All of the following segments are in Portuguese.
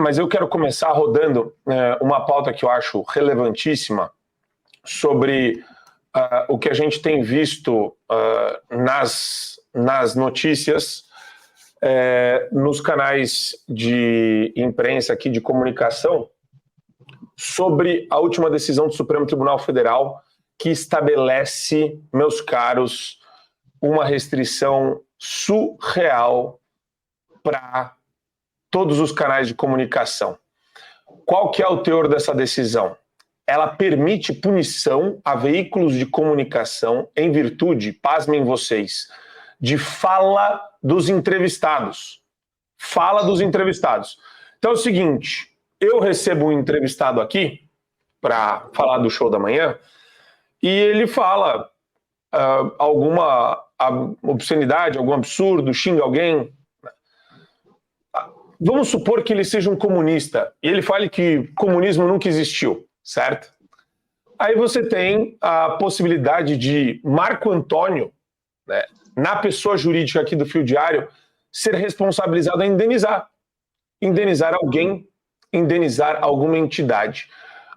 mas eu quero começar rodando uma pauta que eu acho relevantíssima sobre o que a gente tem visto nas notícias, nos canais de imprensa aqui de comunicação, sobre a última decisão do Supremo Tribunal Federal que estabelece, meus caros, uma restrição surreal para todos os canais de comunicação. Qual que é o teor dessa decisão? Ela permite punição a veículos de comunicação em virtude, pasmem vocês, de fala dos entrevistados. Fala dos entrevistados. Então é o seguinte, eu recebo um entrevistado aqui para falar do show da manhã e ele fala alguma obscenidade, algum absurdo, xinga alguém. Vamos supor que ele seja um comunista e ele fale que comunismo nunca existiu, certo? Aí você tem a possibilidade de Marco Antônio, né, na pessoa jurídica aqui do Fio Diário, ser responsabilizado a indenizar alguém, indenizar alguma entidade.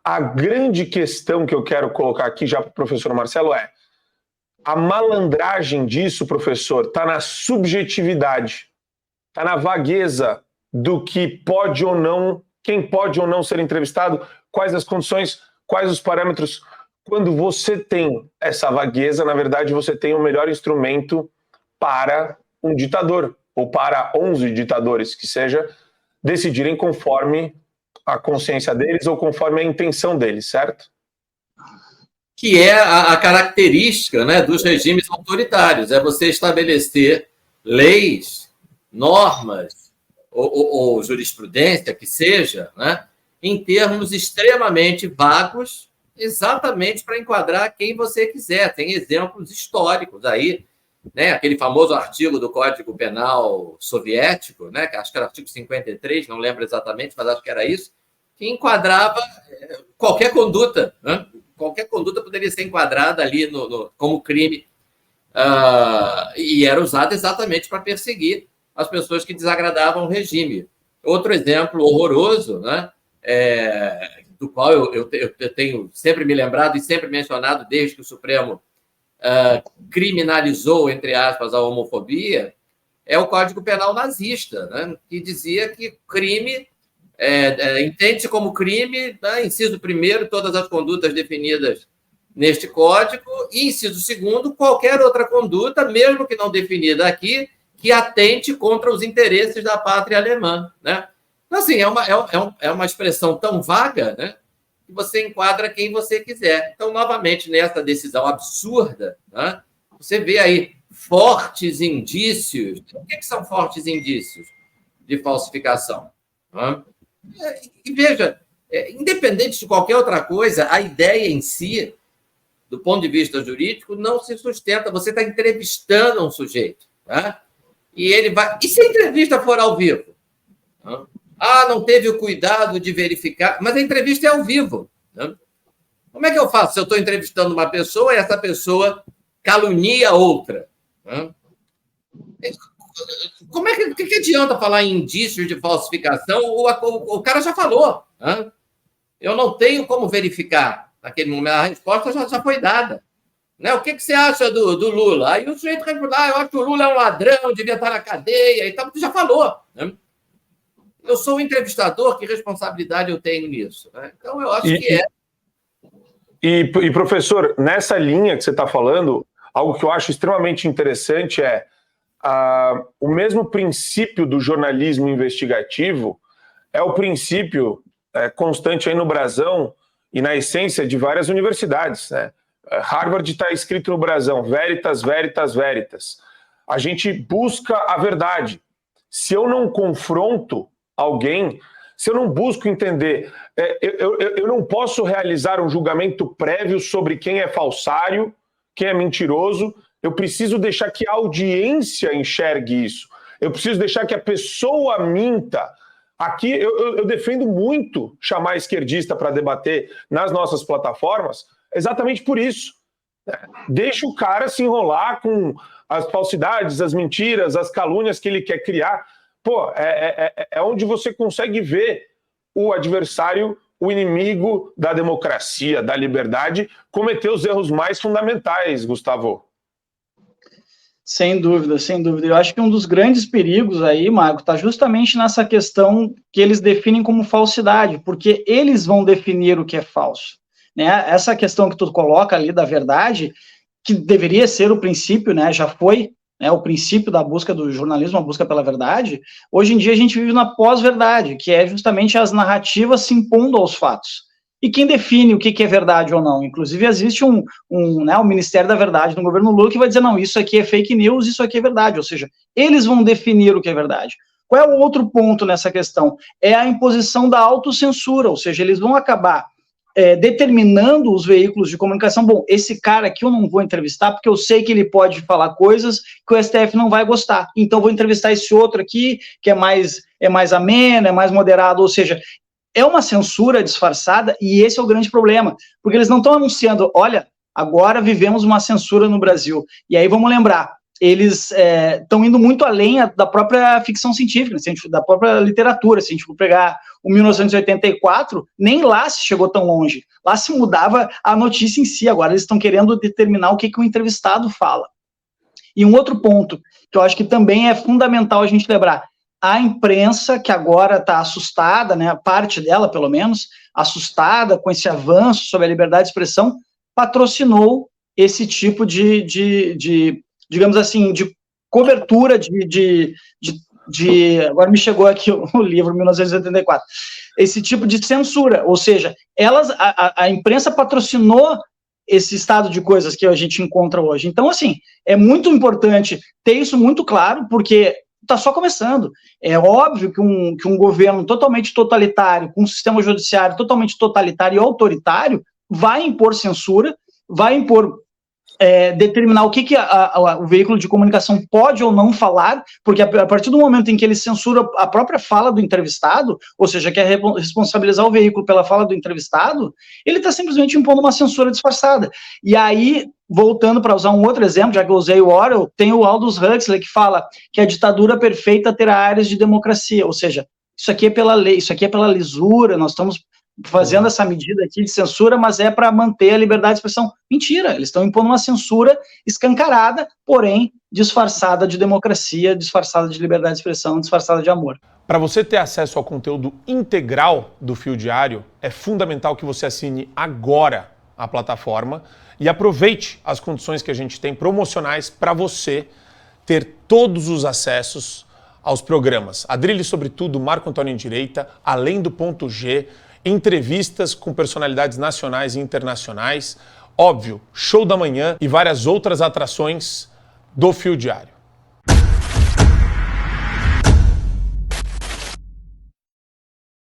A grande questão que eu quero colocar aqui já para o professor Marcelo é: a malandragem disso, professor, está na subjetividade, está na vagueza do que pode ou não, quem pode ou não ser entrevistado, quais as condições, quais os parâmetros. Quando você tem essa vagueza, na verdade, você tem o melhor instrumento para um ditador, ou para 11 ditadores, que seja, decidirem conforme a consciência deles ou conforme a intenção deles, certo? Que é a característica, né, dos regimes autoritários, é você estabelecer leis, normas ou jurisprudência, que seja, né, em termos extremamente vagos, exatamente para enquadrar quem você quiser. Tem exemplos históricos aí, né, aquele famoso artigo do Código Penal soviético, né, que acho que era o artigo 53, não lembro exatamente, mas acho que era isso, que enquadrava qualquer conduta, né? Qualquer conduta poderia ser enquadrada ali como crime, e era usada exatamente para perseguir as pessoas que desagradavam o regime. Outro exemplo horroroso, né, do qual eu tenho sempre me lembrado e sempre mencionado desde que o Supremo criminalizou, entre aspas, a homofobia, é o Código Penal nazista, né, que dizia que crime entende-se como crime, né, inciso 1º, todas as condutas definidas neste código, e inciso 2º, qualquer outra conduta, mesmo que não definida aqui, que atente contra os interesses da pátria alemã, né? Então, assim, é uma expressão tão vaga, né, que você enquadra quem você quiser. Então, novamente, nessa decisão absurda, né, você vê aí fortes indícios. O que são fortes indícios de falsificação? Né? E veja, independente de qualquer outra coisa, a ideia em si, do ponto de vista jurídico, não se sustenta. Você está entrevistando um sujeito, tá? E ele vai. E se a entrevista for ao vivo? Não teve o cuidado de verificar, mas a entrevista é ao vivo. Né? Como é que eu faço se eu estou entrevistando uma pessoa e essa pessoa calunia outra? Né? O que adianta falar em indícios de falsificação? O cara já falou. Né? Eu não tenho como verificar naquele momento. A resposta já foi dada. Né? O que você acha do Lula? Aí o sujeito responde: eu acho que o Lula é um ladrão, devia estar na cadeia e tal. Tu já falou. Né? Eu sou o entrevistador, que responsabilidade eu tenho nisso? Né? Então, eu acho que é. E, professor, nessa linha que você está falando, algo que eu acho extremamente interessante é o mesmo princípio do jornalismo investigativo é o princípio constante aí no brasão e na essência de várias universidades. Né? Harvard está escrito no brasão: veritas, veritas, veritas. A gente busca a verdade. Se eu não confronto alguém, se eu não busco entender, eu não posso realizar um julgamento prévio sobre quem é falsário, quem é mentiroso. Eu preciso deixar que a audiência enxergue isso. Eu preciso deixar que a pessoa minta. Aqui eu defendo muito chamar esquerdista para debater nas nossas plataformas, exatamente por isso. Deixa o cara se enrolar com as falsidades, as mentiras, as calúnias que ele quer criar. Pô, é onde você consegue ver o adversário, o inimigo da democracia, da liberdade, cometeu os erros mais fundamentais, Gustavo. Sem dúvida, sem dúvida. Eu acho que um dos grandes perigos aí, Marco, está justamente nessa questão que eles definem como falsidade, porque eles vão definir o que é falso. Né? Essa questão que tu coloca ali da verdade, que deveria ser o princípio, né, já foi, né, o princípio da busca do jornalismo, a busca pela verdade, hoje em dia a gente vive na pós-verdade, que é justamente as narrativas se impondo aos fatos. E quem define o que é verdade ou não? Inclusive, existe né, o Ministério da Verdade no governo Lula que vai dizer, não, isso aqui é fake news, isso aqui é verdade. Ou seja, eles vão definir o que é verdade. Qual é o outro ponto nessa questão? É a imposição da autocensura, ou seja, eles vão acabar determinando os veículos de comunicação. Bom, esse cara aqui eu não vou entrevistar porque eu sei que ele pode falar coisas que o STF não vai gostar. Então, vou entrevistar esse outro aqui, que é mais ameno, é mais moderado, ou seja, é uma censura disfarçada e esse é o grande problema, porque eles não estão anunciando, olha, agora vivemos uma censura no Brasil. E aí vamos lembrar, eles estão indo muito além da própria ficção científica, da própria literatura. Se a gente for pegar o 1984, nem lá se chegou tão longe. Lá se mudava a notícia em si, agora eles estão querendo determinar o que o entrevistado fala. E um outro ponto, que eu acho que também é fundamental a gente lembrar, a imprensa, que agora está assustada, né, parte dela, pelo menos, assustada com esse avanço sobre a liberdade de expressão, patrocinou esse tipo digamos assim, de cobertura agora me chegou aqui o livro, 1984, esse tipo de censura, ou seja, a imprensa patrocinou esse estado de coisas que a gente encontra hoje. Então, assim, é muito importante ter isso muito claro, porque está só começando. É óbvio que um governo totalmente totalitário, com um sistema judiciário totalmente totalitário e autoritário, vai impor censura, vai impor, determinar o que o veículo de comunicação pode ou não falar, porque a partir do momento em que ele censura a própria fala do entrevistado, ou seja, quer responsabilizar o veículo pela fala do entrevistado, ele está simplesmente impondo uma censura disfarçada. E aí, voltando para usar um outro exemplo, já que eu usei o Orwell, tem o Aldous Huxley que fala que a ditadura perfeita terá áreas de democracia, ou seja, isso aqui é pela lei, isso aqui é pela lisura, nós estamos fazendo essa medida aqui de censura, mas é para manter a liberdade de expressão. Mentira, eles estão impondo uma censura escancarada, porém disfarçada de democracia, disfarçada de liberdade de expressão, disfarçada de amor. Para você ter acesso ao conteúdo integral do Fio Diário, é fundamental que você assine agora a plataforma e aproveite as condições que a gente tem promocionais para você ter todos os acessos aos programas Adrilles sobre Tudo, Marco Antônio em Direita, Além do Ponto G, entrevistas com personalidades nacionais e internacionais, óbvio, Show da Manhã e várias outras atrações do Fio Diário.